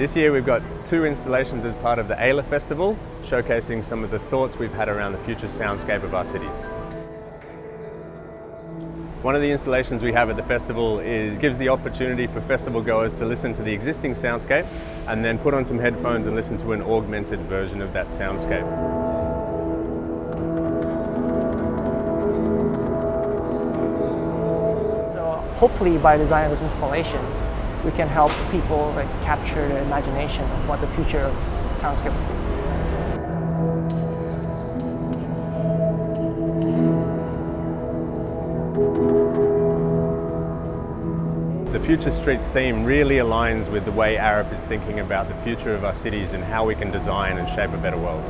This year we've got 2 installations as part of the AILA Festival, showcasing some of the thoughts we've had around the future soundscape of our cities. One of the installations we have at the festival gives the opportunity for festival goers to listen to the existing soundscape and then put on some headphones and listen to an augmented version of that soundscape. So hopefully by designing this installation, we can help people capture the imagination of what the future of soundscape will be. The Future Street theme really aligns with the way Arup is thinking about the future of our cities and how we can design and shape a better world.